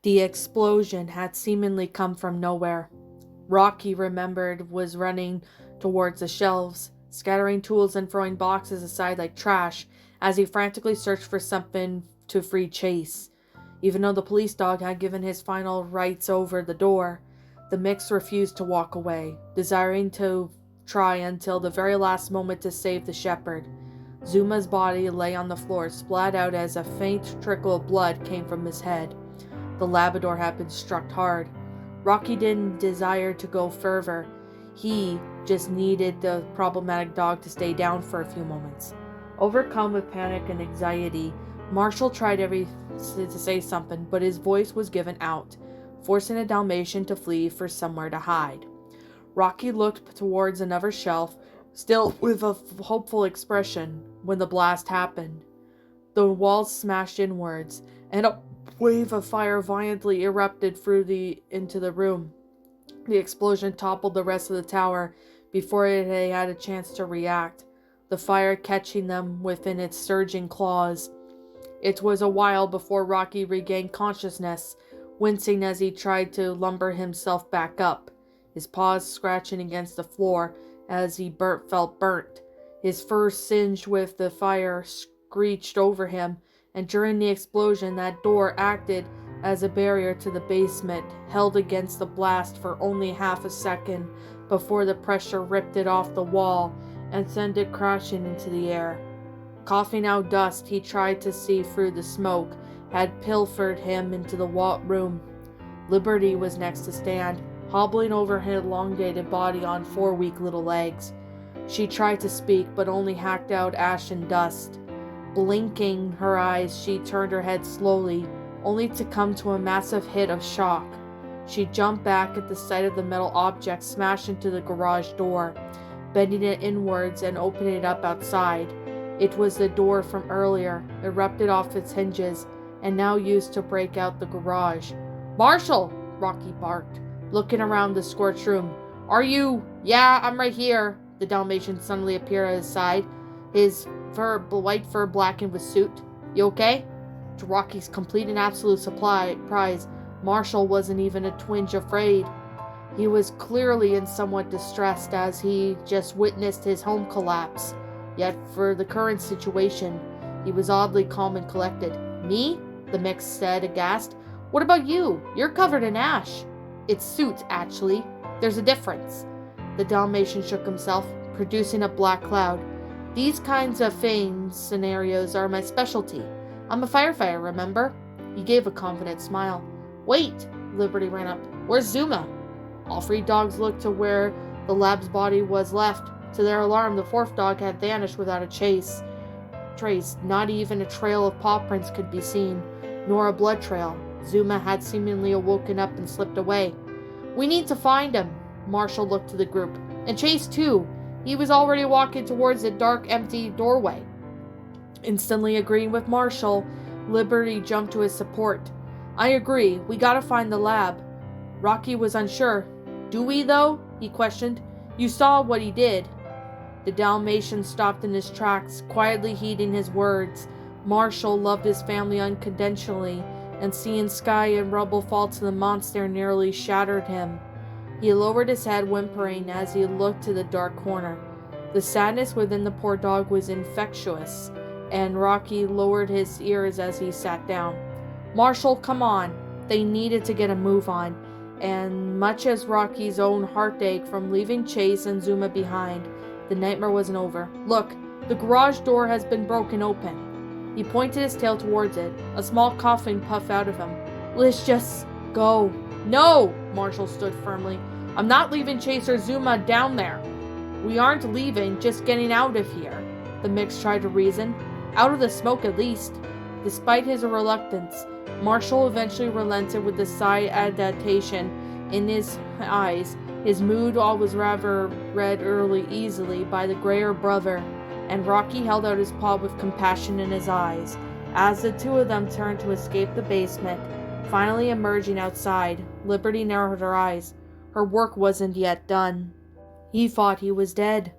The explosion had seemingly come from nowhere. Rocky remembered was running towards the shelves, scattering tools and throwing boxes aside like trash as he frantically searched for something to free Chase. Even though the police dog had given his final rights over the door, the mix refused to walk away, desiring to try until the very last moment to save the shepherd. Zuma's body lay on the floor, splat out as a faint trickle of blood came from his head. The Labrador had been struck hard. Rocky didn't desire to go further. He just needed the problematic dog to stay down for a few moments. Overcome with panic and anxiety, Marshall tried to say something, but his voice was given out, forcing a Dalmatian to flee for somewhere to hide. Rocky looked towards another shelf, still with a hopeful expression, when the blast happened. The walls smashed inwards, and a wave of fire violently erupted into the room. The explosion toppled the rest of the tower before they had a chance to react, the fire catching them within its surging claws. It was a while before Rocky regained consciousness, wincing as he tried to lumber himself back up, his paws scratching against the floor as he felt burnt. His fur singed with the fire screeched over him, and during the explosion that door acted as a barrier to the basement, held against the blast for only half a second before the pressure ripped it off the wall and sent it crashing into the air. Coughing out dust he tried to see through the smoke had pilfered him into the room. Liberty was next to stand, hobbling over her elongated body on 4 weak little legs. She tried to speak, but only hacked out ash and dust. Blinking her eyes, she turned her head slowly, only to come to a massive hit of shock. She jumped back at the sight of the metal object smash into the garage door, bending it inwards and opening it up outside. It was the door from earlier, erupted off its hinges, and now used to break out the garage. "Marshall!" Rocky barked, looking around the scorched room. "Are you—" "Yeah, I'm right here." The Dalmatian suddenly appeared at his side, his white fur blackened with soot. "You okay?" To Rocky's complete and absolute surprise, Marshall wasn't even a twinge afraid. He was clearly in somewhat distressed as he just witnessed his home collapse. Yet for the current situation, he was oddly calm and collected. "Me?" the mix said, aghast. "What about you? You're covered in ash." "It's soot, actually. There's a difference." The Dalmatian shook himself, producing a black cloud. "These kinds of scenarios are my specialty. I'm a firefighter, remember?" He gave a confident smile. "Wait!" Liberty ran up. "Where's Zuma?" All 3 dogs looked to where the lab's body was left. To their alarm, the 4th dog had vanished without a trace. Not even a trail of paw prints could be seen, nor a blood trail. Zuma had seemingly woken up and slipped away. "We need to find him." Marshall looked to the group. "And Chase, too. He was already walking towards the dark, empty doorway." Instantly agreeing with Marshall, Liberty jumped to his support. "I agree. We gotta find the lab." Rocky was unsure. "Do we, though?" he questioned. "You saw what he did." The Dalmatian stopped in his tracks, quietly heeding his words. Marshall loved his family unconditionally, and seeing sky and rubble fall to the monster nearly shattered him. He lowered his head, whimpering, as he looked to the dark corner. The sadness within the poor dog was infectious, and Rocky lowered his ears as he sat down. "Marshall, come on." They needed to get a move on, and much as Rocky's own heart ached from leaving Chase and Zuma behind, the nightmare wasn't over. "Look, the garage door has been broken open." He pointed his tail towards it, a small coughing puff out of him. "Let's just go." "No!" Marshall stood firmly. "I'm not leaving Chase or Zuma down there." "We aren't leaving, just getting out of here," the mix tried to reason. "Out of the smoke, at least." Despite his reluctance, Marshall eventually relented with the sigh adaptation in his eyes. His mood was rather read easily by the grayer brother, and Rocky held out his paw with compassion in his eyes, as the 2 of them turned to escape the basement. Finally emerging outside, Liberty narrowed her eyes. Her work wasn't yet done. He thought he was dead.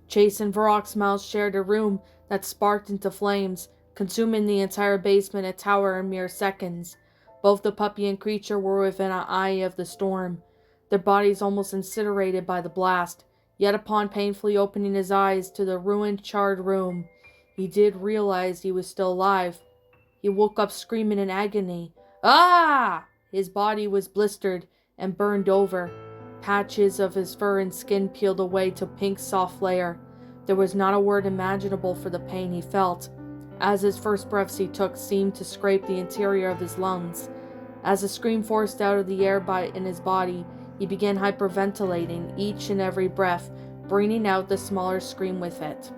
Chase and Varrock's mouths shared a room that sparked into flames, consuming the entire basement and tower in mere seconds. Both the puppy and creature were within an eye of the storm, their bodies almost incinerated by the blast. Yet upon painfully opening his eyes to the ruined, charred room, he did realize he was still alive. He woke up screaming in agony. Ah! His body was blistered and burned over. Patches of his fur and skin peeled away to a pink soft layer. There was not a word imaginable for the pain he felt, as his first breaths he took seemed to scrape the interior of his lungs. As a scream forced out of the air in his body, he began hyperventilating each and every breath, bringing out the smaller scream with it.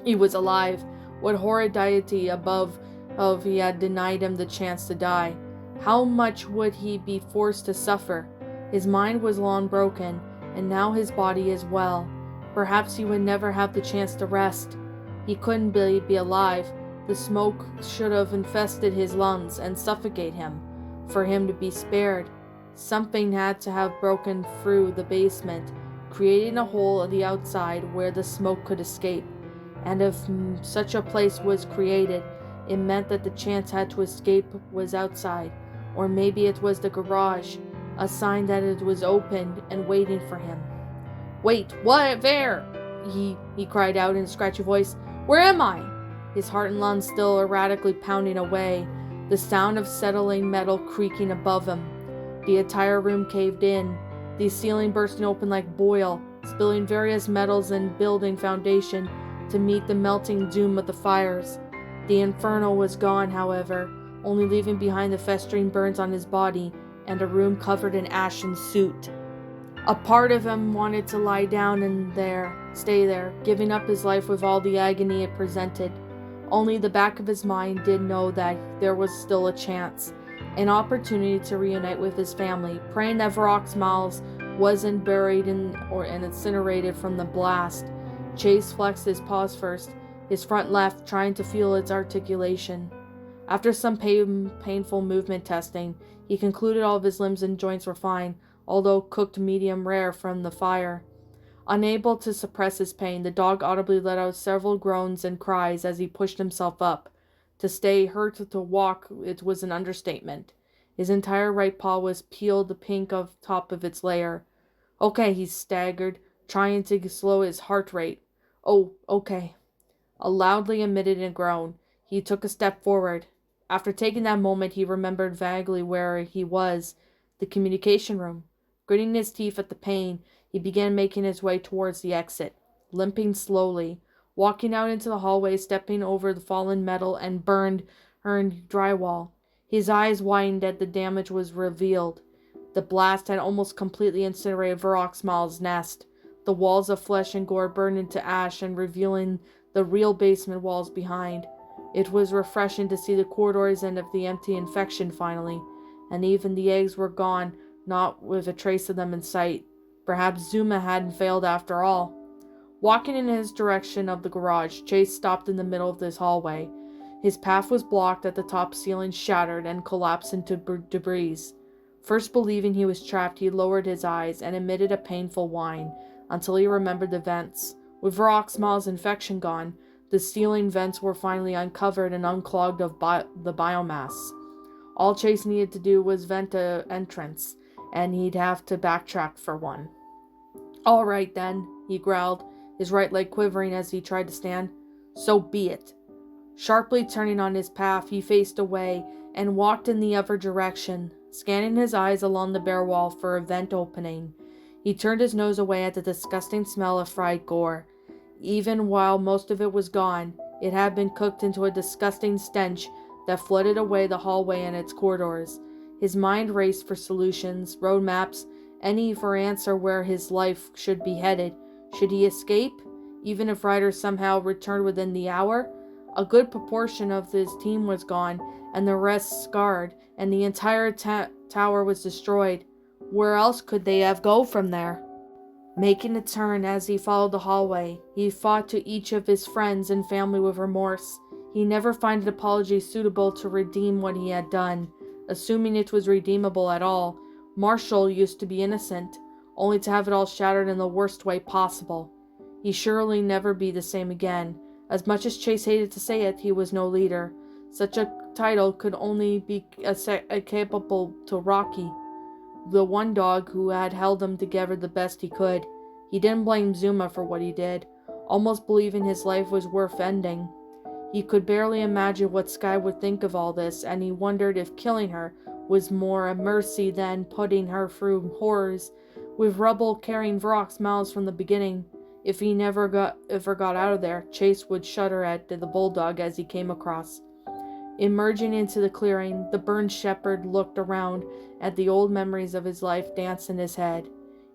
He was alive. What horrid deity above he had denied him the chance to die? How much would he be forced to suffer? His mind was long broken, and now his body as well. Perhaps he would never have the chance to rest. He couldn't be alive. The smoke should have infested his lungs and suffocate him. For him to be spared, something had to have broken through the basement, creating a hole on the outside where the smoke could escape. And if such a place was created, it meant that the chance had to escape was outside. Or maybe it was the garage, a sign that it was opened and waiting for him. "Wait, what? There!" He cried out in a scratchy voice. "Where am I?" His heart and lungs still erratically pounding away, the sound of settling metal creaking above him. The entire room caved in, the ceiling bursting open like boil, spilling various metals and building foundation to meet the melting doom of the fires. The inferno was gone, however, only leaving behind the festering burns on his body and a room covered in ash and soot. A part of him wanted to lie down and stay there, giving up his life with all the agony it presented. Only the back of his mind did know that there was still a chance, an opportunity to reunite with his family, praying that Varrock's mouth wasn't buried or incinerated from the blast. Chase flexed his paws first, his front left, trying to feel its articulation. After some painful movement testing, he concluded all of his limbs and joints were fine, although cooked medium rare from the fire. Unable to suppress his pain, the dog audibly let out several groans and cries as he pushed himself up. To stay hurt to walk, it was an understatement. His entire right paw was peeled the pink of top of its layer. "Okay," he staggered, trying to slow his heart rate. "Oh, okay." A loudly emitted a groan. He took a step forward. After taking that moment, he remembered vaguely where he was, the communication room. Gritting his teeth at the pain, he began making his way towards the exit, limping slowly, walking out into the hallway, stepping over the fallen metal and burned drywall. His eyes widened as the damage was revealed. The blast had almost completely incinerated Varrock's nest. The walls of flesh and gore burned into ash and revealing the real basement walls behind. It was refreshing to see the corridors end of the empty infection finally, and even the eggs were gone, not with a trace of them in sight. Perhaps Zuma hadn't failed after all. Walking in his direction of the garage, Chase stopped in the middle of this hallway. His path was blocked at the top, ceiling shattered and collapsed into debris. First believing he was trapped, he lowered his eyes and emitted a painful whine until he remembered the vents. With Varrock's infection gone, the ceiling vents were finally uncovered and unclogged of the biomass. All Chase needed to do was vent an entrance, and he'd have to backtrack for one. "All right, then," he growled, his right leg quivering as he tried to stand. "So be it." Sharply turning on his path, he faced away and walked in the other direction, scanning his eyes along the bare wall for a vent opening. He turned his nose away at the disgusting smell of fried gore. Even while most of it was gone, it had been cooked into a disgusting stench that flooded away the hallway and its corridors. His mind raced for solutions, roadmaps, any for answer where his life should be headed. Should he escape? Even if Ryder somehow returned within the hour? A good proportion of his team was gone, and the rest scarred, and the entire tower was destroyed. Where else could they have go from there? Making a turn as he followed the hallway, he thought to each of his friends and family with remorse. He never found an apology suitable to redeem what he had done, assuming it was redeemable at all. Marshall used to be innocent. only to have it all shattered in the worst way possible. He'd surely never be the same again. As much as Chase hated to say it, he was no leader. Such a title could only be capable to Rocky, the one dog who had held them together the best he could. He didn't blame Zuma for what he did, almost believing his life was worth ending. He could barely imagine what Sky would think of all this, and he wondered if killing her was more a mercy than putting her through horrors. With rubble carrying Vrock's miles from the beginning, if he ever got out of there, Chase would shudder at the bulldog as he came across. Emerging into the clearing, the burned shepherd looked around at the old memories of his life dance in his head.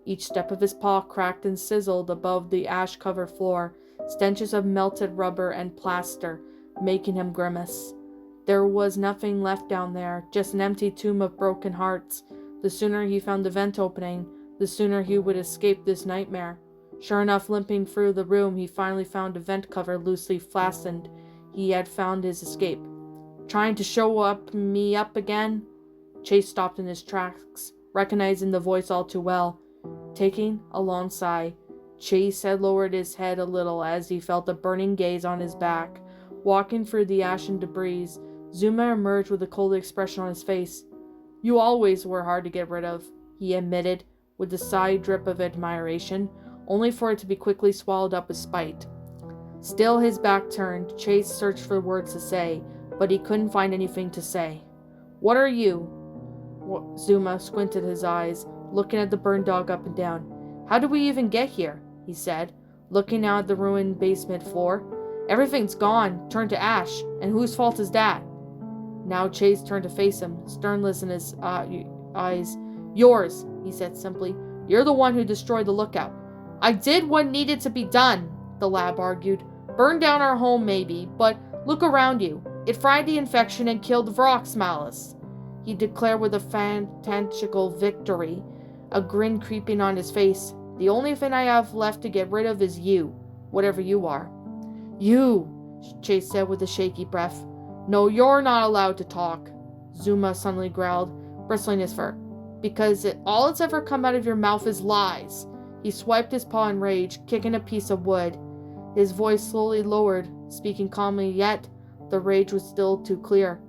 Each step of his paw cracked and sizzled above the ash-covered floor, stenches of melted rubber and plaster making him grimace. There was nothing left down there, just an empty tomb of broken hearts. The sooner he found the vent opening, the sooner he would escape this nightmare. Sure enough, limping through the room, he finally found a vent cover loosely fastened. He had found his escape. Trying to show me up again? Chase stopped in his tracks, recognizing the voice all too well. Taking a long sigh, Chase had lowered his head a little as he felt a burning gaze on his back. Walking through the ash and debris, Zuma emerged with a cold expression on his face. "You always were hard to get rid of," he admitted, with a sigh drip of admiration, only for it to be quickly swallowed up with spite. Still his back turned, Chase searched for words to say, but he couldn't find anything to say. "What are you?" Zuma squinted his eyes, looking at the burned dog up and down. "How did we even get here?" he said, looking out at the ruined basement floor. "Everything's gone, turned to ash, and whose fault is that?" Now Chase turned to face him, sternless in his eyes. "Yours," he said simply. "You're the one who destroyed the lookout." "I did what needed to be done," the lab argued. "Burned down our home maybe, but look around you. It fried the infection and killed Vrock's malice," he declared with a fantastical victory, a grin creeping on his face. "The only thing I have left to get rid of is you, whatever you are." "You," Chase said with a shaky breath. "No, you're not allowed to talk," Zuma suddenly growled, bristling his fur. "Because all that's ever come out of your mouth is lies." He swiped his paw in rage, kicking a piece of wood. His voice slowly lowered, speaking calmly, yet the rage was still too clear.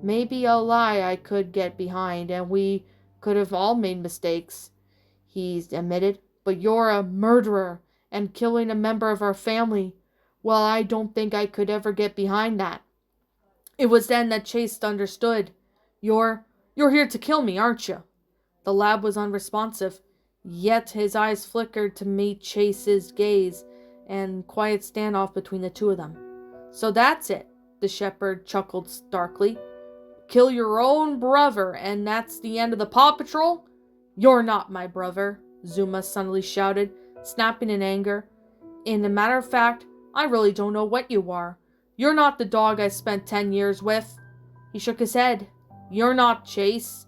"Maybe a lie I could get behind, and we could have all made mistakes," he admitted. "But you're a murderer, and killing a member of our family. Well, I don't think I could ever get behind that." It was then that Chase understood. You're here to kill me, aren't you?" The lab was unresponsive, yet his eyes flickered to meet Chase's gaze, and quiet standoff between the two of them. "So that's it," the shepherd chuckled darkly. "Kill your own brother, and that's the end of the Paw Patrol?" "You're not my brother," Zuma suddenly shouted, snapping in anger. "In a matter of fact, I really don't know what you are. You're not the dog I spent 10 years with." He shook his head. "You're not Chase."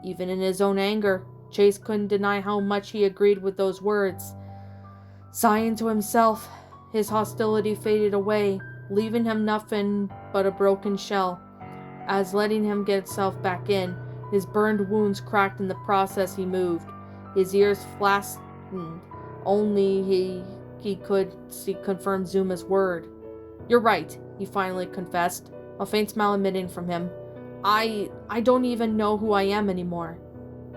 Even in his own anger, Chase couldn't deny how much he agreed with those words. Sighing to himself, his hostility faded away, leaving him nothing but a broken shell. As letting him get himself back in, his burned wounds cracked in the process he moved. His ears flattened. Only he could confirm Zuma's word. "You're right," he finally confessed, a faint smile emitting from him. I don't even know who I am anymore."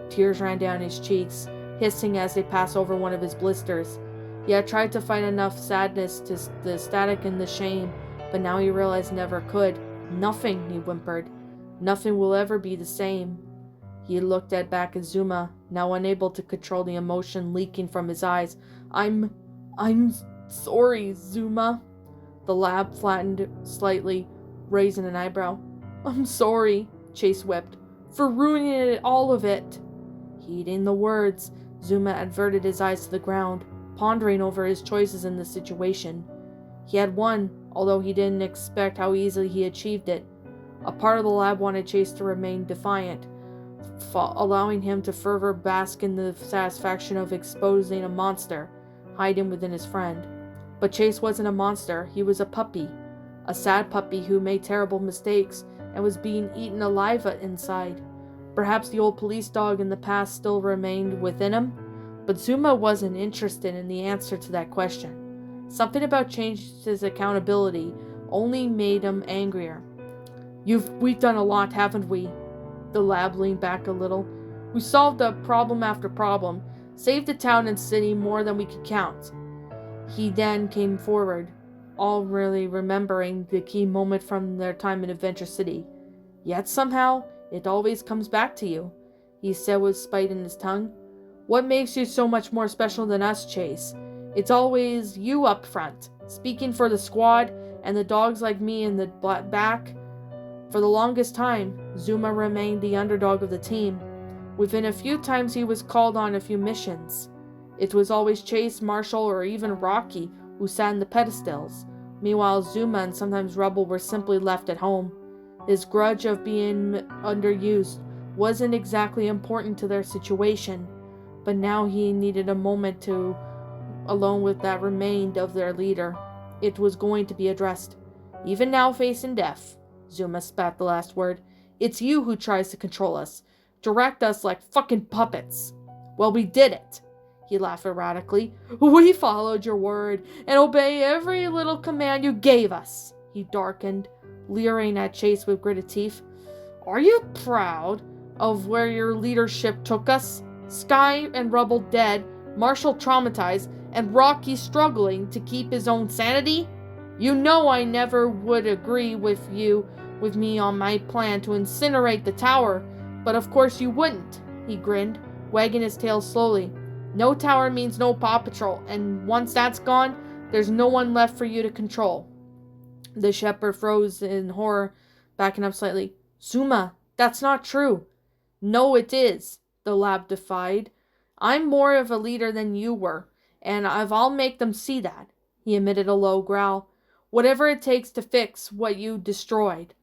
Tears ran down his cheeks, hissing as they passed over one of his blisters. He had tried to fight enough sadness to the static and the shame, but now he realized never could. "Nothing," he whimpered. "Nothing will ever be the same." He looked back at Zuma, now unable to control the emotion leaking from his eyes. I'm sorry, Zuma." The lab flattened slightly, raising an eyebrow. "I'm sorry," Chase wept, "for ruining all of it." Heeding the words, Zuma averted his eyes to the ground, pondering over his choices in the situation. He had won, although he didn't expect how easily he achieved it. A part of the lab wanted Chase to remain defiant, allowing him to further bask in the satisfaction of exposing a monster hiding within his friend. But Chase wasn't a monster, he was a puppy. A sad puppy who made terrible mistakes and was being eaten alive inside. Perhaps the old police dog in the past still remained within him, But Zuma wasn't interested in the answer to that question. Something about Chase's accountability only made him angrier. We've done a lot, haven't we? The lab leaned back a little. We solved problem after problem, saved the town and city more than we could count. He then came forward, all really remembering the key moment from their time in Adventure City. Yet somehow, it always comes back to you, he said with spite in his tongue. What makes you so much more special than us, Chase? It's always you up front, speaking for the squad, and the dogs like me in the back. For the longest time, Zuma remained the underdog of the team. Within a few times he was called on a few missions. It was always Chase, Marshall, or even Rocky who sat in the pedestals. Meanwhile, Zuma and sometimes Rebel were simply left at home. His grudge of being underused wasn't exactly important to their situation, but now he needed a moment to alone with that remained of their leader. It was going to be addressed. Even now facing death, Zuma spat the last word. It's you who tries to control us. Direct us like fucking puppets. Well, we did it. He laughed erratically. We followed your word and obey every little command you gave us. He darkened, leering at Chase with gritted teeth. Are you proud of where your leadership took us? Sky and Rebel dead, Marshall traumatized, and Rocky struggling to keep his own sanity? You know I never would agree with me on my plan to incinerate the tower, but of course you wouldn't, he grinned, wagging his tail slowly. No tower means no Paw Patrol, and once that's gone, there's no one left for you to control. The shepherd froze in horror, backing up slightly. Zuma, that's not true. No, it is, the lab defied. I'm more of a leader than you were, and I'll make them see that, he emitted a low growl. Whatever it takes to fix what you destroyed.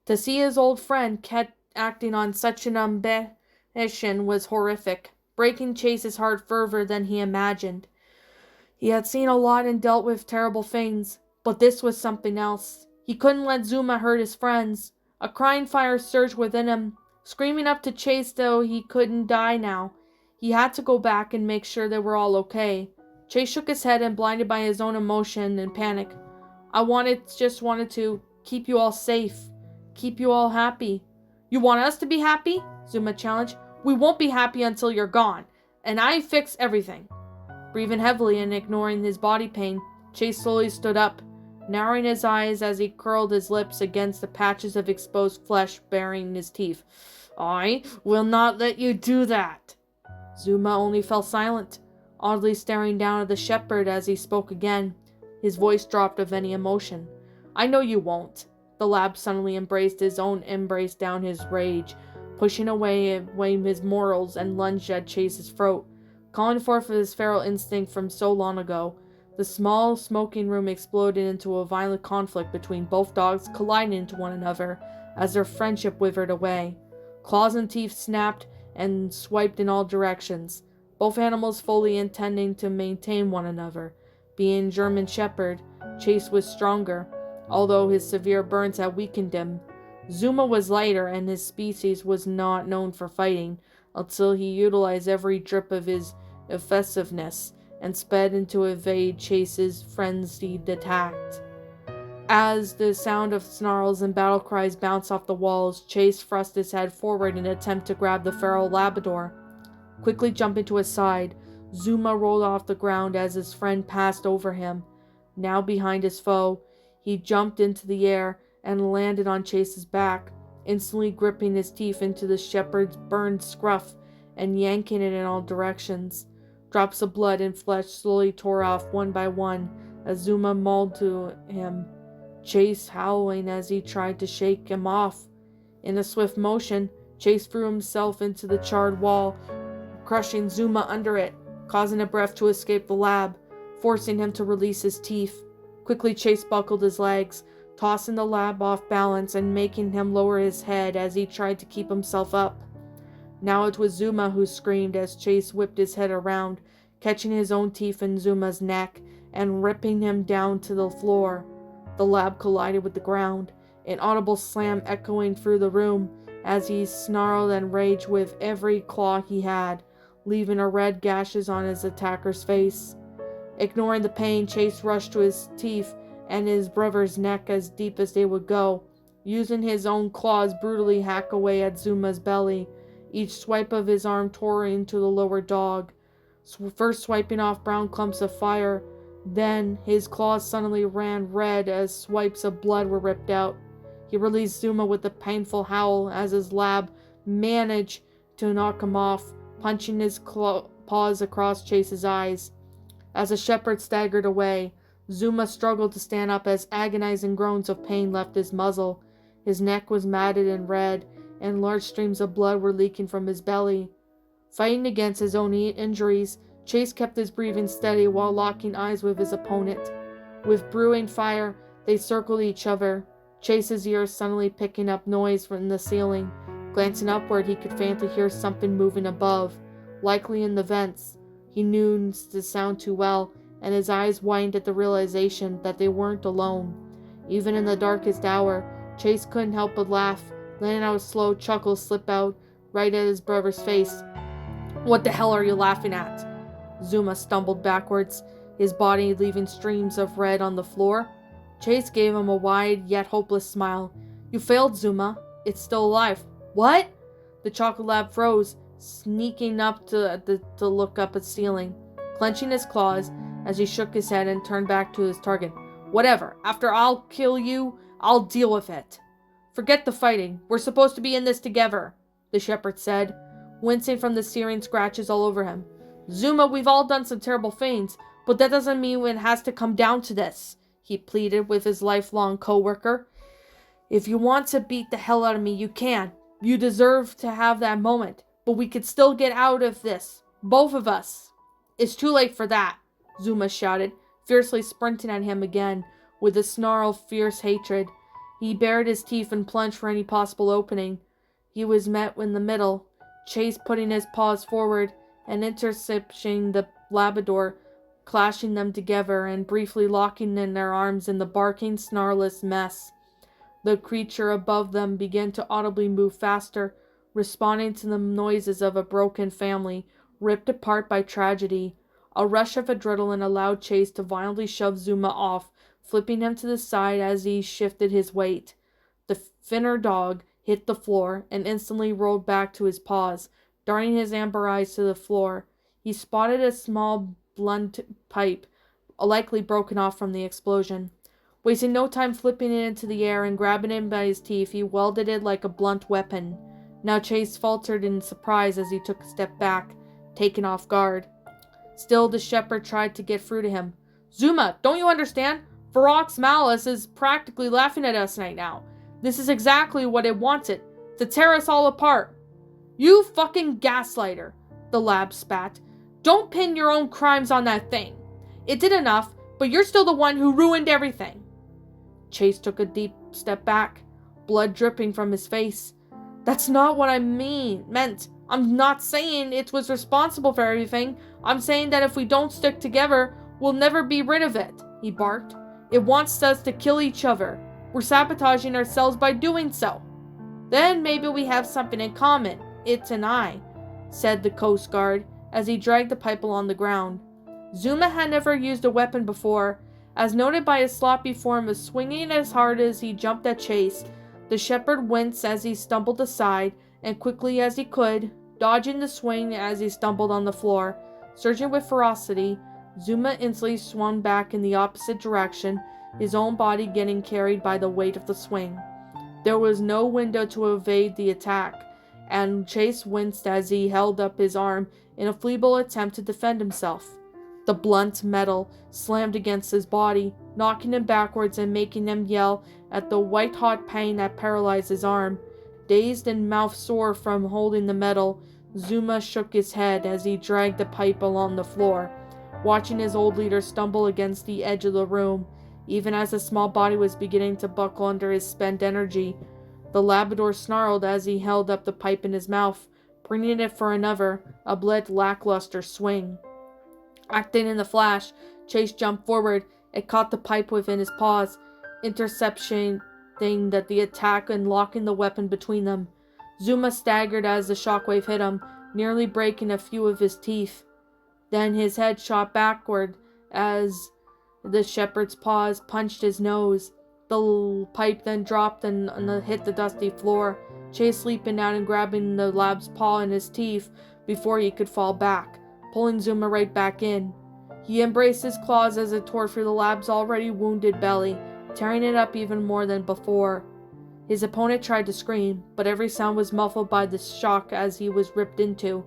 To see his old friend kept acting on such an ambition was horrific, breaking Chase's heart further than he imagined. He had seen a lot and dealt with terrible things, but this was something else. He couldn't let Zuma hurt his friends. A crying fire surged within him, screaming up to Chase though he couldn't die now. He had to go back and make sure they were all okay. Chase shook his head and blinded by his own emotion and panic. I just wanted to keep you all safe. Keep you all happy. You want us to be happy? Zuma challenged. We won't be happy until you're gone, and I fix everything. Breathing heavily and ignoring his body pain, Chase slowly stood up, narrowing his eyes as he curled his lips against the patches of exposed flesh bearing his teeth. I will not let you do that. Zuma only fell silent, oddly staring down at the shepherd as he spoke again. His voice dropped of any emotion. I know you won't. The lab suddenly embraced his own embrace down his rage, pushing away his morals and lunged at Chase's throat, calling forth his feral instinct from so long ago. The small smoking room exploded into a violent conflict between both dogs colliding into one another as their friendship withered away. Claws and teeth snapped and swiped in all directions, both animals fully intending to maintain one another. Being German Shepherd, Chase was stronger, although his severe burns had weakened him. Zuma was lighter, and his species was not known for fighting, until he utilized every drip of his effectiveness and sped in to evade Chase's frenzied attack. As the sound of snarls and battle cries bounced off the walls, Chase thrust his head forward in an attempt to grab the feral Labrador. Quickly jumping to his side, Zuma rolled off the ground as his friend passed over him. Now behind his foe, he jumped into the air and landed on Chase's back, instantly gripping his teeth into the shepherd's burned scruff and yanking it in all directions. Drops of blood and flesh slowly tore off one by one as Zuma mauled to him, Chase howling as he tried to shake him off. In a swift motion, Chase threw himself into the charred wall, crushing Zuma under it, causing a breath to escape the lab, forcing him to release his teeth. Quickly Chase buckled his legs, tossing the lab off balance and making him lower his head as he tried to keep himself up. Now it was Zuma who screamed as Chase whipped his head around, catching his own teeth in Zuma's neck and ripping him down to the floor. The lab collided with the ground, an audible slam echoing through the room as he snarled and raged with every claw he had, leaving a red gashes on his attacker's face. Ignoring the pain, Chase rushed to his teeth and his brother's neck as deep as they would go, using his own claws brutally hack away at Zuma's belly. Each swipe of his arm tore into the lower dog, first swiping off brown clumps of fire. Then his claws suddenly ran red as swipes of blood were ripped out. He released Zuma with a painful howl as his lab managed to knock him off, punching his paws across Chase's eyes. As the shepherd staggered away, Zuma struggled to stand up as agonizing groans of pain left his muzzle. His neck was matted and red, and large streams of blood were leaking from his belly. Fighting against his own injuries, Chase kept his breathing steady while locking eyes with his opponent. With brewing fire, they circled each other, Chase's ears suddenly picking up noise from the ceiling. Glancing upward, he could faintly hear something moving above, likely in the vents. He knew the sound too well, and his eyes widened at the realization that they weren't alone. Even in the darkest hour, Chase couldn't help but laugh, letting out a slow chuckle slip out right at his brother's face. "What the hell are you laughing at?" Zuma stumbled backwards, his body leaving streams of red on the floor. Chase gave him a wide yet hopeless smile. "You failed, Zuma. It's still alive." "What?" The chocolate lab froze, sneaking up to look up at the ceiling, clenching his claws as he shook his head and turned back to his target. "Whatever. After I'll kill you, I'll deal with it." "Forget the fighting. We're supposed to be in this together," the shepherd said, wincing from the searing scratches all over him. "Zuma, we've all done some terrible things, but that doesn't mean it has to come down to this," he pleaded with his lifelong co-worker. "If you want to beat the hell out of me, you can. You deserve to have that moment, but we could still get out of this. Both of us." "It's too late for that," Zuma shouted, fiercely sprinting at him again, with a snarl of fierce hatred. He bared his teeth and plunged for any possible opening. He was met in the middle, Chase putting his paws forward and intercepting the Labrador, clashing them together and briefly locking in their arms in the barking, snarlless mess. The creature above them began to audibly move faster, responding to the noises of a broken family, ripped apart by tragedy. A rush of adrenaline allowed Chase to violently shove Zuma off, flipping him to the side as he shifted his weight. The thinner dog hit the floor and instantly rolled back to his paws, darting his amber eyes to the floor. He spotted a small blunt pipe, likely broken off from the explosion. Wasting no time flipping it into the air and grabbing it by his teeth, he wielded it like a blunt weapon. Now Chase faltered in surprise as he took a step back, taken off guard. Still, the shepherd tried to get through to him. "Zuma, don't you understand? Varrock's malice is practically laughing at us right now. This is exactly what it wanted, to tear us all apart." "You fucking gaslighter," the lab spat. "Don't pin your own crimes on that thing. It did enough, but you're still the one who ruined everything." Chase took a deep step back, blood dripping from his face. "That's not what I meant. I'm not saying it was responsible for everything. I'm saying that if we don't stick together, we'll never be rid of it," he barked. "It wants us to kill each other. We're sabotaging ourselves by doing so." "Then maybe we have something in common, it and I," said the Coast Guard as he dragged the pipe along the ground. Zuma had never used a weapon before, as noted by his sloppy form of swinging as hard as he jumped at Chase. The shepherd winced as he stumbled aside, and quickly as he could, dodging the swing as he stumbled on the floor. Surging with ferocity, Zuma instantly swung back in the opposite direction, his own body getting carried by the weight of the swing. There was no window to evade the attack, and Chase winced as he held up his arm in a feeble attempt to defend himself. The blunt metal slammed against his body, knocking him backwards and making him yell at the white-hot pain that paralyzed his arm. Dazed and mouth sore from holding the metal, Zuma shook his head as he dragged the pipe along the floor, watching his old leader stumble against the edge of the room. Even as the small body was beginning to buckle under his spent energy, the Labrador snarled as he held up the pipe in his mouth, bringing it for another, a lackluster swing. Acting in the flash, Chase jumped forward and caught the pipe within his paws, intercepting the attack and locking the weapon between them. Zuma staggered as the shockwave hit him, nearly breaking a few of his teeth. Then his head shot backward as the shepherd's paws punched his nose. The pipe then dropped and hit the dusty floor, Chase leaping down and grabbing the lab's paw in his teeth before he could fall back, pulling Zuma right back in. He embraced his claws as it tore through the lab's already wounded belly, tearing it up even more than before. His opponent tried to scream, but every sound was muffled by the shock as he was ripped into.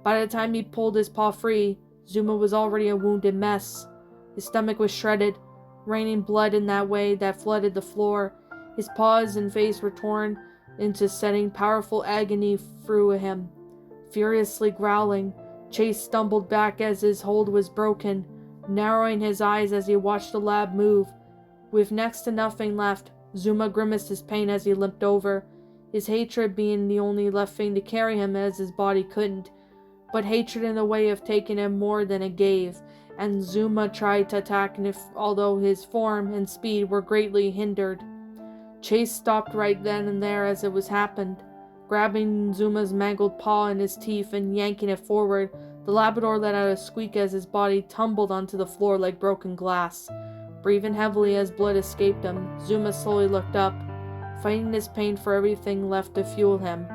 By the time he pulled his paw free, Zuma was already a wounded mess. His stomach was shredded, raining blood in that way that flooded the floor. His paws and face were torn into, sending powerful agony through him. Furiously growling, Chase stumbled back as his hold was broken, narrowing his eyes as he watched the lab move. With next to nothing left, Zuma grimaced his pain as he limped over, his hatred being the only left thing to carry him as his body couldn't. But hatred in the way of taking him more than it gave, and Zuma tried to attack, although his form and speed were greatly hindered. Chase stopped right then and there as it was happened, grabbing Zuma's mangled paw in his teeth and yanking it forward. The Labrador let out a squeak as his body tumbled onto the floor like broken glass. Breathing heavily as blood escaped him, Zuma slowly looked up, fighting his pain for everything left to fuel him.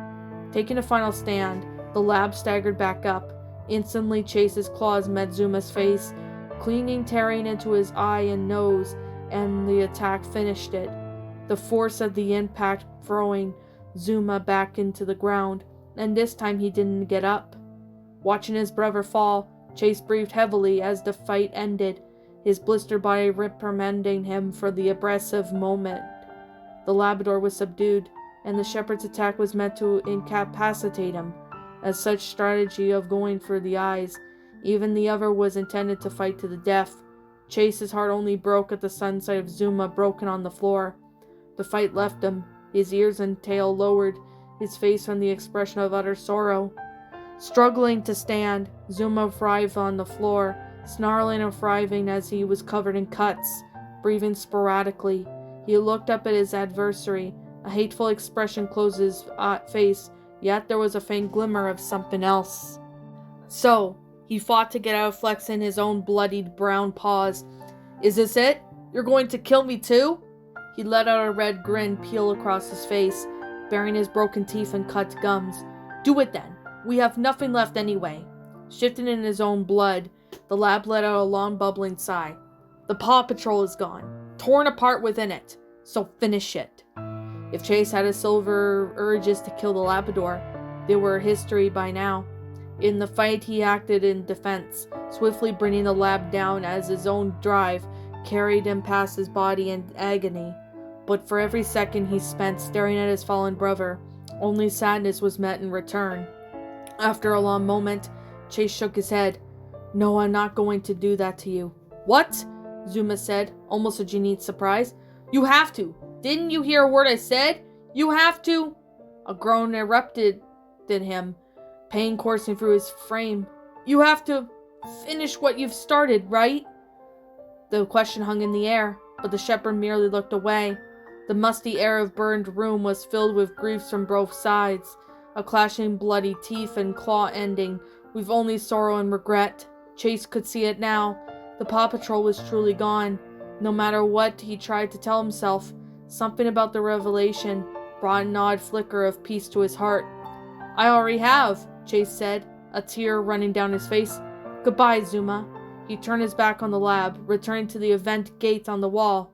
Taking a final stand, the lab staggered back up. Instantly, Chase's claws met Zuma's face, tearing into his eye and nose, and the attack finished it. The force of the impact throwing Zuma back into the ground, and this time he didn't get up. Watching his brother fall, Chase breathed heavily as the fight ended, his blistered body reprimanding him for the aggressive moment. The Labrador was subdued, and the shepherd's attack was meant to incapacitate him. As such strategy of going for the eyes, even the other was intended to fight to the death. Chase's heart only broke at the sudden sight of Zuma broken on the floor. The fight left him, his ears and tail lowered, his face from the expression of utter sorrow. Struggling to stand, Zuma writhed on the floor, snarling and writhing as he was covered in cuts, breathing sporadically. He looked up at his adversary. A hateful expression closed his face, yet there was a faint glimmer of something else. So, he fought to get out of flexing his own bloodied brown paws. "Is this it? You're going to kill me too?" He let out a red grin peel across his face, baring his broken teeth and cut gums. "Do it then. We have nothing left anyway." Shifting in his own blood, the lab let out a long bubbling sigh. "The Paw Patrol is gone, torn apart within it, so finish it." If Chase had a silver urges to kill the Labrador, they were history by now. In the fight, he acted in defense, swiftly bringing the lab down as his own drive carried him past his body in agony. But for every second he spent staring at his fallen brother, only sadness was met in return. After a long moment, Chase shook his head. "No, I'm not going to do that to you." "What?" Zuma said, almost a genuine surprise. "You have to. Didn't you hear a word I said? You have to." A groan erupted in him, pain coursing through his frame. "You have to finish what you've started, right?" The question hung in the air, but the shepherd merely looked away. The musty air of burned room was filled with griefs from both sides, a clashing bloody teeth and claw ending, with only sorrow and regret. Chase could see it now. The Paw Patrol was truly gone. No matter what he tried to tell himself, something about the revelation brought an odd flicker of peace to his heart. "I already have," Chase said, a tear running down his face. "Goodbye, Zuma." He turned his back on the lab, returning to the event gate on the wall.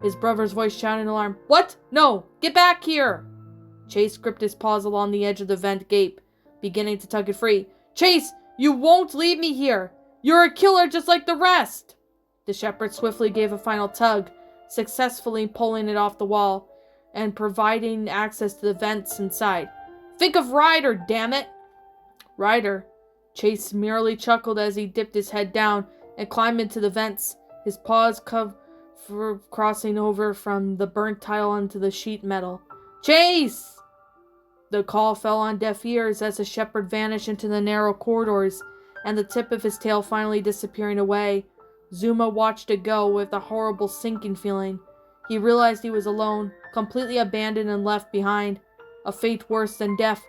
His brother's voice shouted in alarm, "What? No! Get back here!" Chase gripped his paws along the edge of the vent gate, beginning to tug it free. "Chase, you won't leave me here! You're a killer just like the rest!" The shepherd swiftly gave a final tug, successfully pulling it off the wall, and providing access to the vents inside. "Think of Ryder, damn it!" "Ryder?" Chase merely chuckled as he dipped his head down and climbed into the vents, his paws crossing over from the burnt tile onto the sheet metal. "Chase!" The call fell on deaf ears as the shepherd vanished into the narrow corridors, and the tip of his tail finally disappearing away. Zuma watched it go with a horrible sinking feeling. He realized he was alone, completely abandoned and left behind. A fate worse than death.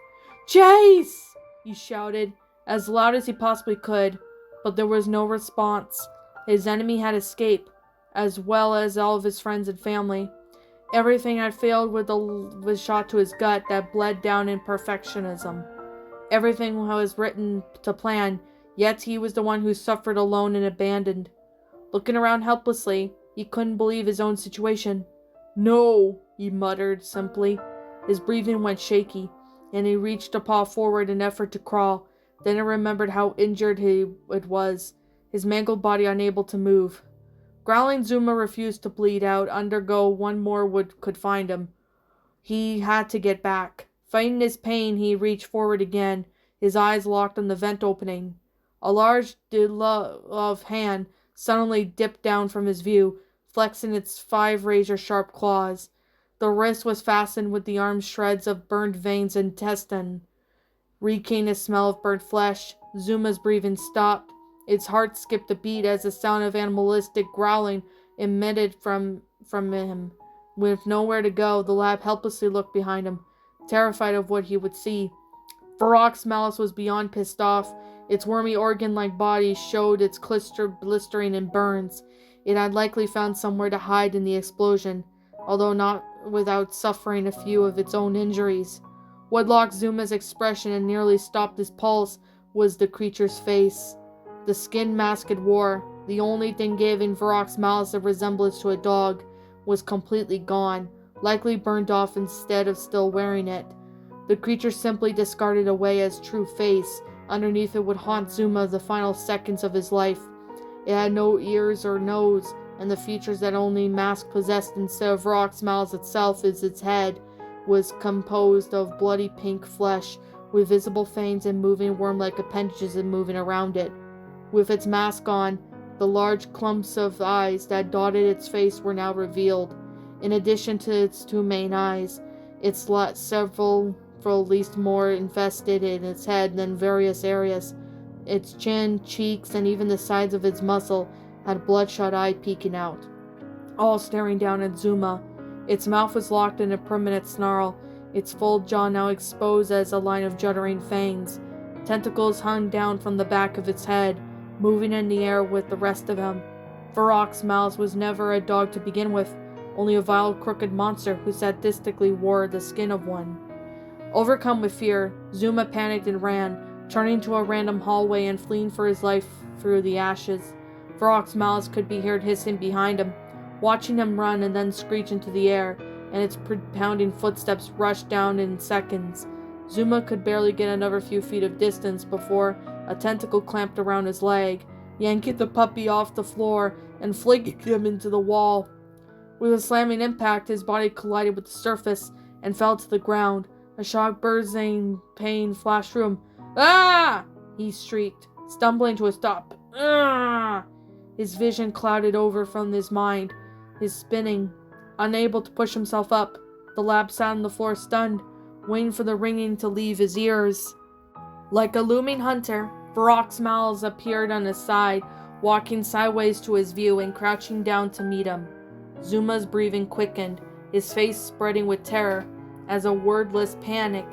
"Chase!" he shouted, as loud as he possibly could, but there was no response. His enemy had escaped, as well as all of his friends and family. Everything had failed with the shot to his gut that bled down in perfectionism. Everything was written to plan, yet he was the one who suffered alone and abandoned. Looking around helplessly, he couldn't believe his own situation. "No," he muttered simply. His breathing went shaky, and he reached a paw forward in an effort to crawl. Then he remembered how injured it was, his mangled body unable to move. Growling, Zuma refused to bleed out, undergo one more could find him. He had to get back. Fighting his pain, he reached forward again, his eyes locked on the vent opening. A large glove hand suddenly dipped down from his view, flexing its 5 razor-sharp claws. The wrist was fastened with the arm's shreds of burned veins and intestine. Reeking a smell of burnt flesh, Zuma's breathing stopped. Its heart skipped a beat as the sound of animalistic growling emitted from him. With nowhere to go, the lab helplessly looked behind him, terrified of what he would see. Varrock's malice was beyond pissed off. Its wormy organ-like body showed its blistering and burns. It had likely found somewhere to hide in the explosion, although not without suffering a few of its own injuries. What locked Zuma's expression and nearly stopped his pulse was the creature's face. The skin mask it wore, the only thing giving Varrock's malice a resemblance to a dog, was completely gone, likely burned off instead of still wearing it. The creature simply discarded away as true face. Underneath it would haunt Zuma the final seconds of his life. It had no ears or nose, and the features that only mask possessed instead of Varrock's malice itself as its head was composed of bloody pink flesh, with visible fangs and moving worm-like appendages moving around it. With its mask on, the large clumps of eyes that dotted its face were now revealed. In addition to its 2 main eyes, it slot several, for at least more infested in its head than various areas. Its chin, cheeks, and even the sides of its muzzle had bloodshot eye peeking out, all staring down at Zuma. Its mouth was locked in a permanent snarl, its full jaw now exposed as a line of juddering fangs. Tentacles hung down from the back of its head, moving in the air with the rest of him. Varrock's malice was never a dog to begin with, only a vile, crooked monster who sadistically wore the skin of one. Overcome with fear, Zuma panicked and ran, turning to a random hallway and fleeing for his life through the ashes. Varrock's malice could be heard hissing behind him, watching him run and then screech into the air, and its pounding footsteps rushed down in seconds. Zuma could barely get another few feet of distance before a tentacle clamped around his leg, yanking the puppy off the floor and flinging him into the wall. With a slamming impact, his body collided with the surface and fell to the ground. A sharp bursting pain flashed through him. "Ah!" he shrieked, stumbling to a stop. "Ah!" His vision clouded over from his mind, his spinning. Unable to push himself up, the lab sat on the floor stunned, waiting for the ringing to leave his ears. Like a looming hunter, Varrock's malice appeared on his side, walking sideways to his view and crouching down to meet him. Zuma's breathing quickened, his face spreading with terror, as a wordless panic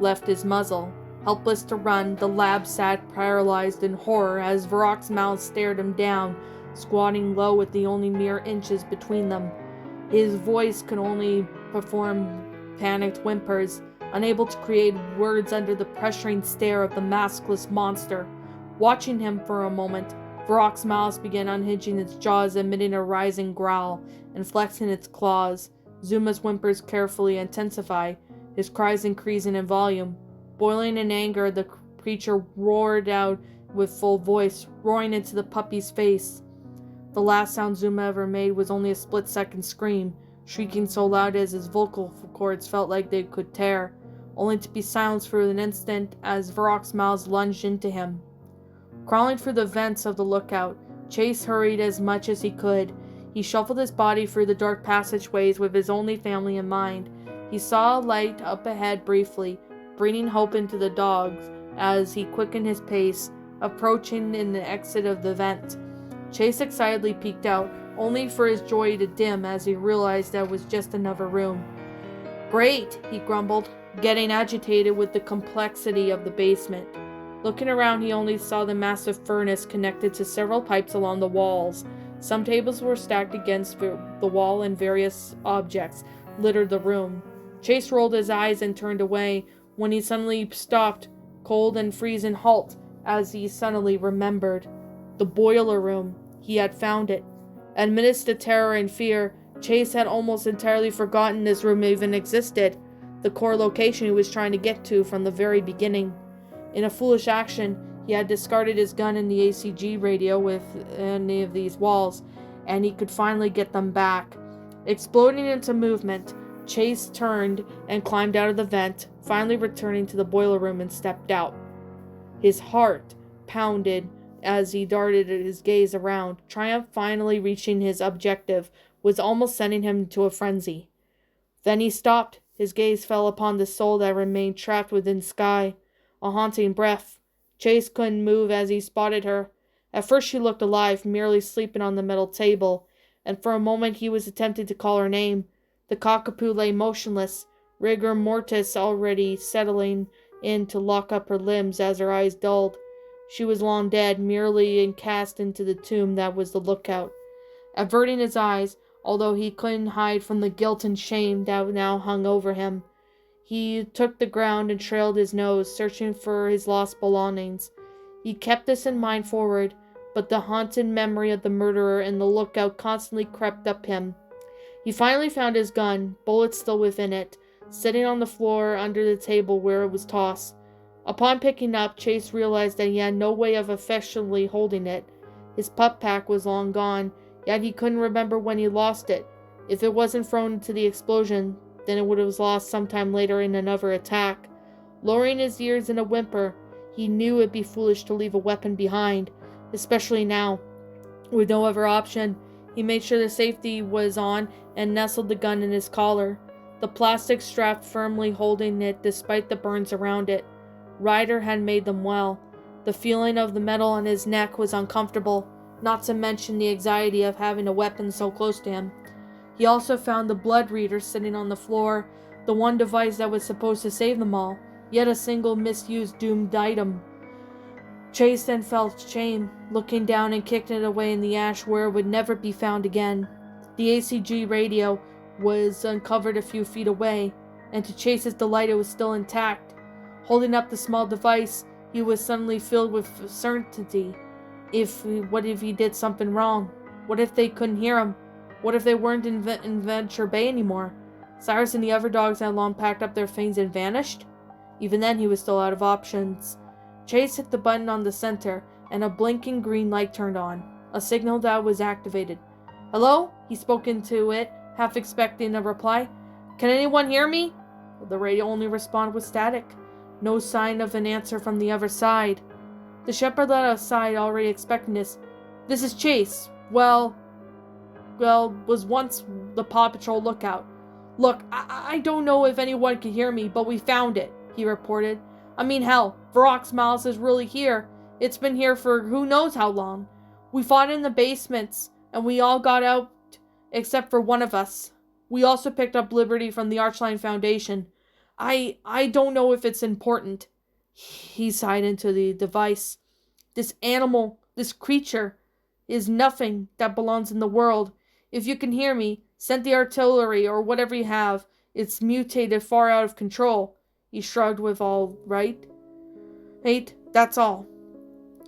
left his muzzle. Helpless to run, the lab sat paralyzed in horror as Varrock's malice stared him down, squatting low with the only mere inches between them. His voice could only perform panicked whimpers, unable to create words under the pressuring stare of the maskless monster. Watching him for a moment, Varrock's malice began unhinging its jaws, emitting a rising growl, and flexing its claws. Zuma's whimpers carefully intensify, his cries increasing in volume. Boiling in anger, the creature roared out with full voice, roaring into the puppy's face. The last sound Zuma ever made was only a split-second scream, shrieking so loud as his vocal cords felt like they could tear, only to be silenced for an instant as Varrock's malice lunged into him. Crawling through the vents of the lookout, Chase hurried as much as he could. He shuffled his body through the dark passageways with his only family in mind. He saw a light up ahead briefly, bringing hope into the dogs as he quickened his pace, approaching in the exit of the vent. Chase excitedly peeked out, only for his joy to dim as he realized that it was just another room. "Great," he grumbled. getting agitated with the complexity of the basement. Looking around, he only saw the massive furnace connected to several pipes along the walls. Some tables were stacked against the wall and various objects littered the room. Chase rolled his eyes and turned away when he suddenly stopped, cold and freezing halt, as he suddenly remembered. The boiler room. He had found it. Amidst the terror and fear, Chase had almost entirely forgotten this room even existed, the core location he was trying to get to from the very beginning. In a foolish action, he had discarded his gun and the ACG radio with any of these walls, and he could finally get them back. Exploding into movement, Chase turned and climbed out of the vent, finally returning to the boiler room and stepped out. His heart pounded as he darted his gaze around. Triumph finally reaching his objective was almost sending him into a frenzy. Then he stopped. His gaze fell upon the soul that remained trapped within Sky. A haunting breath. Chase couldn't move as he spotted her. At first she looked alive, merely sleeping on the metal table, and for a moment he was attempting to call her name. The cockapoo lay motionless, rigor mortis already settling in to lock up her limbs as her eyes dulled. She was long dead, merely cast into the tomb that was the lookout. Averting his eyes, although he couldn't hide from the guilt and shame that now hung over him, he took the ground and trailed his nose, searching for his lost belongings. He kept this in mind forward, but the haunted memory of the murderer and the lookout constantly crept up him. He finally found his gun, bullets still within it, sitting on the floor under the table where it was tossed. Upon picking up, Chase realized that he had no way of effectually holding it. His pup pack was long gone, yet he couldn't remember when he lost it. If it wasn't thrown into the explosion, then it would have lost sometime later in another attack. Lowering his ears in a whimper, he knew it'd be foolish to leave a weapon behind, especially now. With no other option, he made sure the safety was on and nestled the gun in his collar, the plastic strap firmly holding it despite the burns around it. Ryder had made them well. The feeling of the metal on his neck was uncomfortable, not to mention the anxiety of having a weapon so close to him. He also found the blood reader sitting on the floor, the one device that was supposed to save them all, yet a single misused doomed item. Chase then felt shame, looking down and kicked it away in the ash where it would never be found again. The ACG radio was uncovered a few feet away, and to Chase's delight it was still intact. Holding up the small device, he was suddenly filled with certainty. What if he did something wrong? What if they couldn't hear him? What if they weren't in Venture Bay anymore? Cyrus and the other dogs had long packed up their things and vanished? Even then, he was still out of options. Chase hit the button on the center, and a blinking green light turned on, a signal that was activated. "Hello?" He spoke into it, half expecting a reply. "Can anyone hear me?" The radio only responded with static. No sign of an answer from the other side. The shepherd let out a sigh, already expecting this. "This is Chase. Was once the Paw Patrol lookout. Look, I don't know if anyone can hear me, but we found it," he reported. "I mean, hell, Varrock's Mouse is really here. It's been here for who knows how long. We fought in the basements, and we all got out except for one of us. We also picked up Liberty from the Archline Foundation. I don't know if it's important." He sighed into the device. "This animal, this creature, is nothing that belongs in the world. If you can hear me, send the artillery or whatever you have. It's mutated far out of control." He shrugged with all right. "Mate, that's all."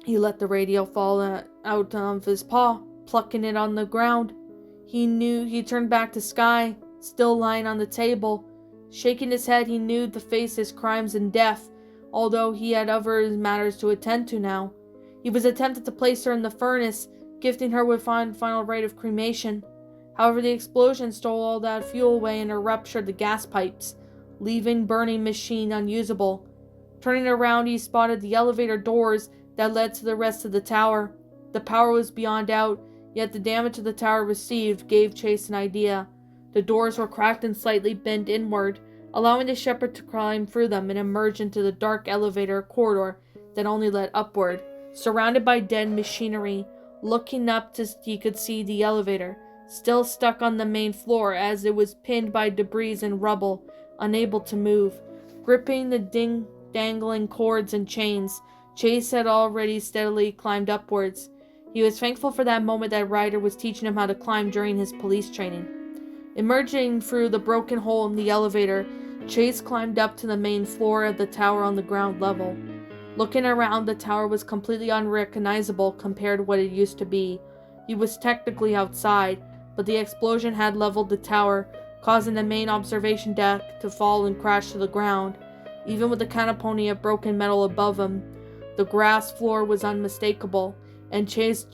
He let the radio fall out of his paw, plucking it on the ground. He turned back to Sky, still lying on the table. Shaking his head, he knew to face his crimes and death, although he had other matters to attend to now. He was attempted to place her in the furnace, gifting her with final rite of cremation. However, the explosion stole all that fuel away and ruptured the gas pipes, leaving burning machine unusable. Turning around, he spotted the elevator doors that led to the rest of the tower. The power was beyond doubt, yet the damage the tower received gave Chase an idea. The doors were cracked and slightly bent inward, allowing the shepherd to climb through them and emerge into the dark elevator corridor that only led upward. Surrounded by dead machinery, looking up he could see the elevator, still stuck on the main floor as it was pinned by debris and rubble, unable to move. Gripping the dangling cords and chains, Chase had already steadily climbed upwards. He was thankful for that moment that Ryder was teaching him how to climb during his police training. Emerging through the broken hole in the elevator, Chase climbed up to the main floor of the tower on the ground level. Looking around, the tower was completely unrecognizable compared to what it used to be. He was technically outside, but the explosion had leveled the tower, causing the main observation deck to fall and crash to the ground. Even with the canopony of broken metal above him, the grass floor was unmistakable, and Chase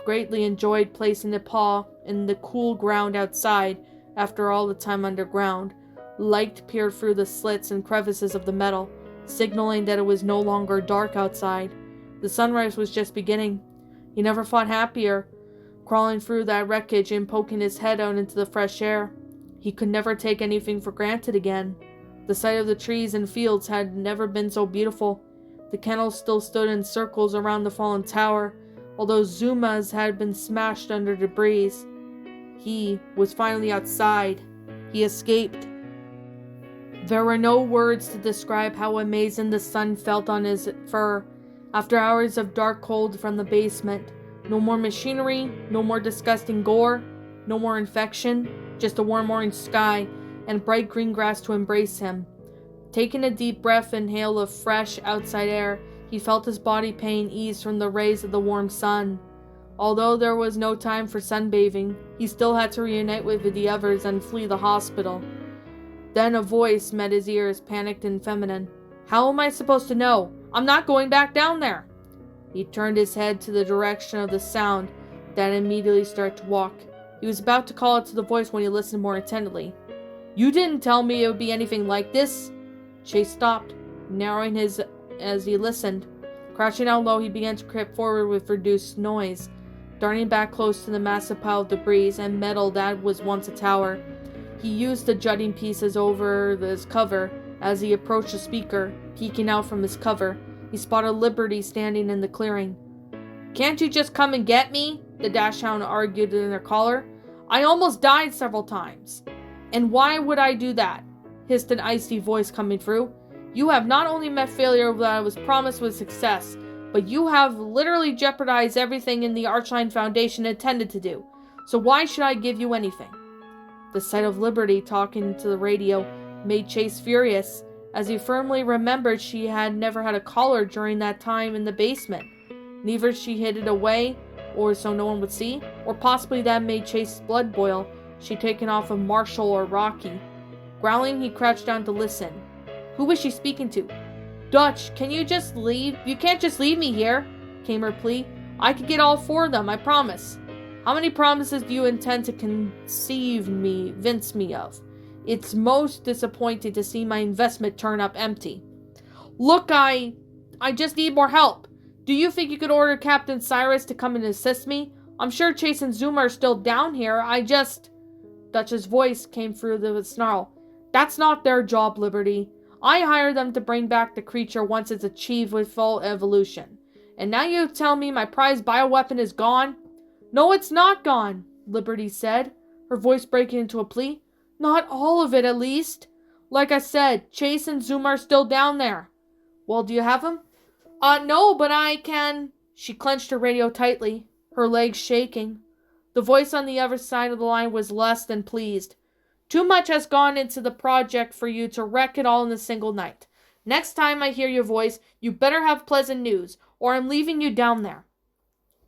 greatly enjoyed placing the paw in the cool ground outside after all the time underground. Light peered through the slits and crevices of the metal, signaling that it was no longer dark outside. The sunrise was just beginning. He never felt happier, crawling through that wreckage and poking his head out into the fresh air. He could never take anything for granted again. The sight of the trees and fields had never been so beautiful. The kennels still stood in circles around the fallen tower, although Zuma's had been smashed under debris. He was finally outside. He escaped. There were no words to describe how amazing the sun felt on his fur. After hours of dark cold from the basement, no more machinery, no more disgusting gore, no more infection, just a warm orange sky and bright green grass to embrace him. Taking a deep breath and inhale of fresh outside air, he felt his body pain ease from the rays of the warm sun. Although there was no time for sunbathing, he still had to reunite with the others and flee the hospital. Then a voice met his ears, panicked and feminine. "How am I supposed to know? I'm not going back down there." He turned his head to the direction of the sound, then immediately started to walk. He was about to call out to the voice when he listened more intently. "You didn't tell me it would be anything like this." Chase stopped, narrowing his as he listened. Crouching down low, he began to creep forward with reduced noise, darting back close to the massive pile of debris and metal that was once a tower. He used the jutting pieces over his cover. As he approached the speaker, peeking out from his cover, he spotted Liberty standing in the clearing. "Can't you just come and get me?" the dachshund argued in their collar. "I almost died several times." "And why would I do that?" hissed an icy voice coming through. "You have not only met failure that I was promised with success, but you have literally jeopardized everything in the Archline Foundation intended to do. So why should I give you anything?" The sight of Liberty talking to the radio made Chase furious, as he firmly remembered she had never had a caller during that time in the basement. Neither she hid it away, or so no one would see, or possibly that made Chase's blood boil. She'd taken off of Marshall or Rocky. Growling, he crouched down to listen. Who was she speaking to? "Dutch, can you just leave? You can't just leave me here," came her plea. "I could get all four of them, I promise." "How many promises do you intend to convince me of? It's most disappointing to see my investment turn up empty." "Look, I just need more help. Do you think you could order Captain Cyrus to come and assist me? I'm sure Chase and Zuma are still down here. Dutch's voice came through the snarl. "That's not their job, Liberty. I hired them to bring back the creature once it's achieved with full evolution. And now you tell me my prized bioweapon is gone?" "No, it's not gone," Liberty said, her voice breaking into a plea. "Not all of it, at least. Like I said, Chase and Zuma are still down there." "Well, do you have them?" No, but I can." She clenched her radio tightly, her legs shaking. The voice on the other side of the line was less than pleased. "Too much has gone into the project for you to wreck it all in a single night. Next time I hear your voice, you better have pleasant news, or I'm leaving you down there."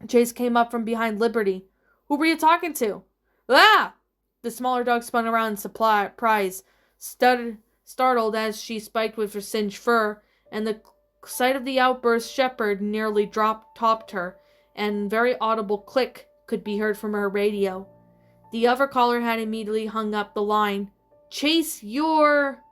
Chase came up from behind Liberty. "Who were you talking to?" "Ah!" The smaller dog spun around in surprise, startled as she spiked with her singed fur, and the sight of the outburst shepherd nearly topped her, and very audible click could be heard from her radio. The other caller had immediately hung up the line. "Chase, you're..."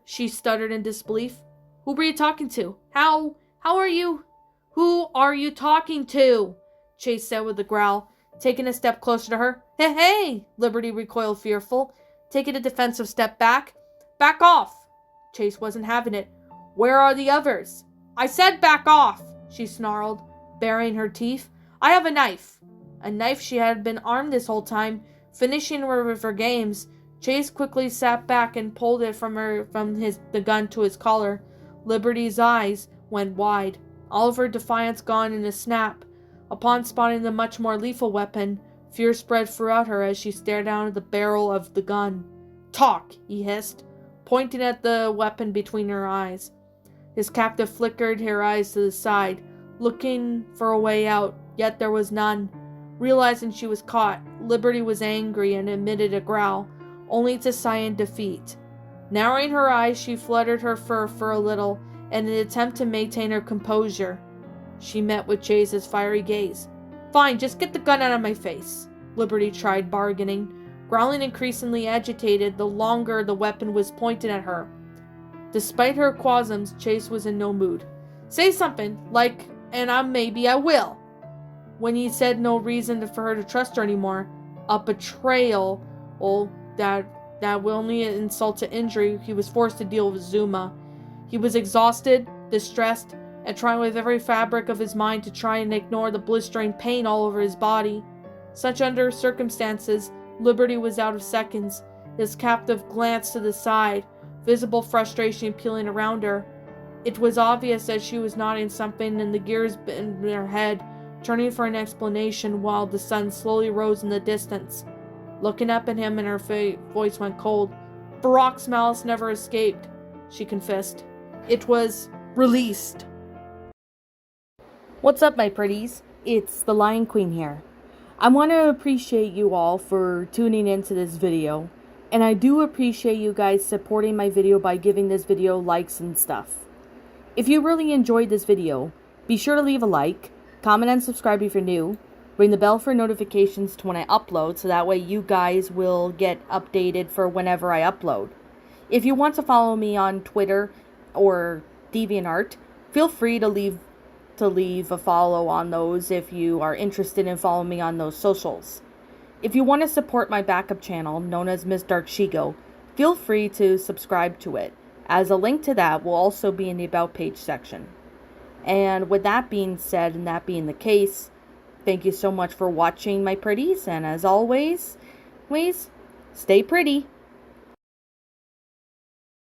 she stuttered in disbelief. "Who were you talking to? How are you..." "Who are you talking to?" Chase said with a growl, taking a step closer to her. Hey! Liberty recoiled fearful, taking a defensive step back. "Back off!" Chase wasn't having it. "Where are the others?" "I said back off!" she snarled, baring her teeth. "I have a knife." A knife. She had been armed this whole time, finishing her with her games. Chase quickly sat back and pulled it from the gun to his collar. Liberty's eyes went wide, all of her defiance gone in a snap. Upon spotting the much more lethal weapon, fear spread throughout her as she stared down at the barrel of the gun. "Talk," he hissed, pointing at the weapon between her eyes. His captive flickered her eyes to the side, looking for a way out, yet there was none. Realizing she was caught, Liberty was angry and emitted a growl, only to sigh in defeat. Narrowing her eyes, she fluttered her fur for a little in an attempt to maintain her composure. She met with Chase's fiery gaze. "Fine, just get the gun out of my face," Liberty tried bargaining, growling increasingly agitated the longer the weapon was pointed at her. Despite her qualms, Chase was in no mood. "Say something, like, and maybe I will." When he said no reason for her to trust her anymore, a betrayal that will only insult to injury, he was forced to deal with Zuma. He was exhausted, distressed, and trying with every fabric of his mind to try and ignore the blistering pain all over his body. Such under circumstances, Liberty was out of seconds. His captive glanced to the side, visible frustration peeling around her. It was obvious that she was nodding something and the gears in her head, turning for an explanation while the sun slowly rose in the distance. Looking up at him and her voice went cold. "Barack's malice never escaped," she confessed. "It was released." What's up, my pretties? It's the Lion Queen here. I want to appreciate you all for tuning into this video, and I do appreciate you guys supporting my video by giving this video likes and stuff. If you really enjoyed this video, be sure to leave a like, comment and subscribe if you're new, ring the bell for notifications to when I upload so that way you guys will get updated for whenever I upload. If you want to follow me on Twitter or DeviantArt, feel free to leave a follow on those if you are interested in following me on those socials. If you want to support my backup channel, known as Miss Dark Shigo, feel free to subscribe to it, as a link to that will also be in the About page section. And with that being said, and that being the case, thank you so much for watching, my pretties, and as always, stay pretty.